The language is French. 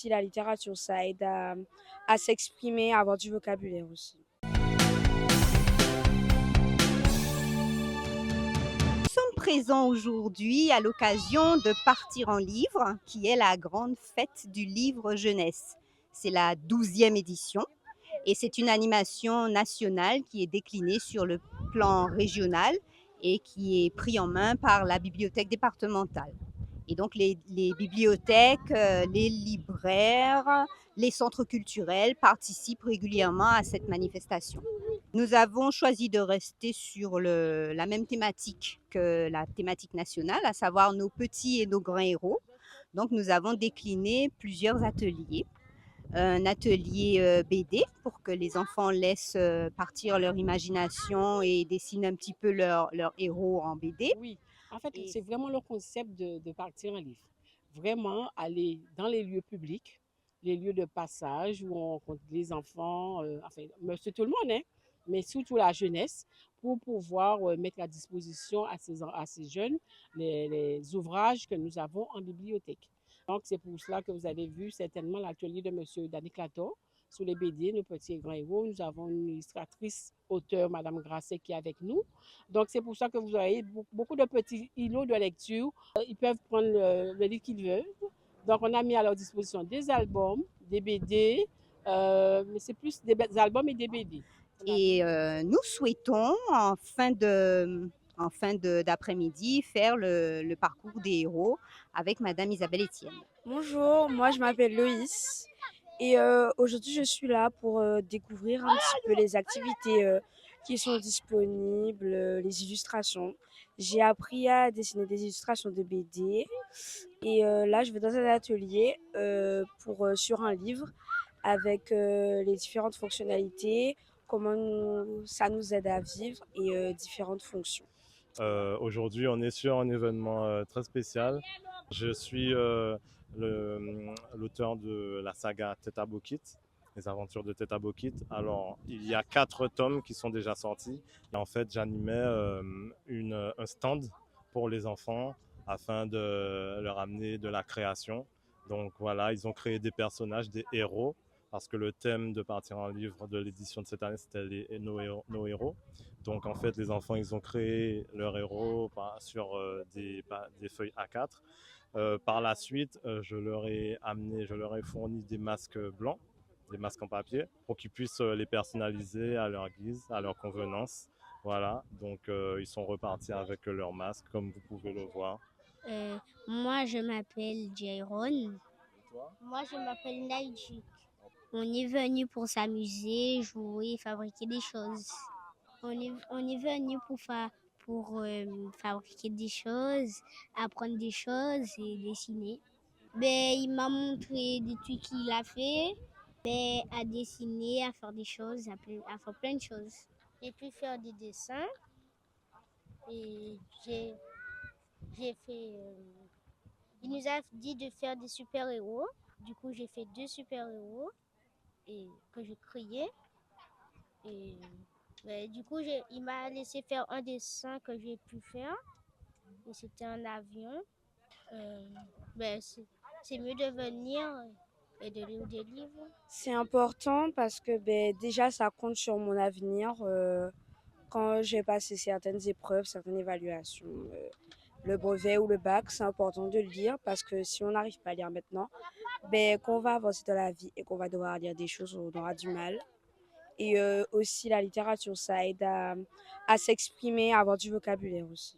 Si la littérature, ça aide à s'exprimer, à avoir du vocabulaire aussi. Nous sommes présents aujourd'hui à l'occasion de Partir en livre, qui est la grande fête du livre jeunesse. C'est la 12e édition et c'est une animation nationale qui est déclinée sur le plan régional et qui est pris en main par la bibliothèque départementale. Et donc les bibliothèques, les libraires, les centres culturels participent régulièrement à cette manifestation. Nous avons choisi de rester sur la même thématique que la thématique nationale, à savoir nos petits et nos grands héros. Donc nous avons décliné plusieurs ateliers. Un atelier BD pour que les enfants laissent partir leur imagination et dessinent un petit peu leur héros en BD. Oui, en fait, Et c'est vraiment le concept de partir en livre. Vraiment aller dans les lieux publics, les lieux de passage où on rencontre les enfants, enfin, monsieur tout le monde, hein, mais surtout la jeunesse, pour pouvoir mettre à disposition à ces jeunes les ouvrages que nous avons en bibliothèque. Donc, c'est pour cela que vous avez vu certainement l'atelier de monsieur Danny Clato sur les BD, nos petits et grands héros. Nous avons une illustratrice, auteure, madame Grasset, qui est avec nous. Donc, c'est pour ça que vous avez beaucoup de petits îlots de lecture. Ils peuvent prendre le livre qu'ils veulent. Donc, on a mis à leur disposition des albums, des BD, mais c'est plus des albums et des BD. Et nous souhaitons d'après-midi faire le parcours des héros avec Madame Isabelle Etienne. Bonjour, moi je m'appelle Loïs et aujourd'hui je suis là pour découvrir un petit peu les activités qui sont disponibles, les illustrations. J'ai appris à dessiner des illustrations de BD et là je vais dans un atelier sur un livre avec les différentes fonctionnalités, ça nous aide à vivre et différentes fonctions. Aujourd'hui, on est sur un événement très spécial. Je suis l'auteur de la saga Teta Bokit, les aventures de Teta Bokit. Alors, il y a 4 tomes qui sont déjà sortis. Et en fait, j'animais un stand pour les enfants afin de leur amener de la création. Donc voilà, ils ont créé des personnages, des héros, parce que le thème de Partir en livre de l'édition de cette année, c'était nos héros. Donc en fait, les enfants, ils ont créé leur héros sur des feuilles A4. Par la suite, je leur ai fourni des masques blancs, des masques en papier, pour qu'ils puissent les personnaliser à leur guise, à leur convenance. Voilà, donc ils sont repartis avec leurs masques, comme vous pouvez le voir. Moi, je m'appelle Jairon. Moi, je m'appelle Naïji. On est venu pour s'amuser, jouer, fabriquer des choses. On est venu pour fabriquer des choses, apprendre des choses et dessiner. Il m'a montré des trucs qu'il a fait, à dessiner, à faire des choses, à faire plein de choses. J'ai pu faire des dessins et j'ai fait. Il nous a dit de faire des super-héros. Du coup, j'ai fait 2 super-héros et que j'ai créés. Et du coup, il m'a laissé faire un dessin que j'ai pu faire. Et c'était un avion. Euh, c'est mieux de venir et de lire des livres. C'est important parce que déjà ça compte sur mon avenir quand j'ai passé certaines épreuves, certaines évaluations. Le brevet ou le bac, c'est important de le lire parce que si on n'arrive pas à lire maintenant, quand on va avancer dans la vie et qu'on va devoir lire des choses, on aura du mal. Et aussi la littérature, ça aide à s'exprimer, à avoir du vocabulaire aussi.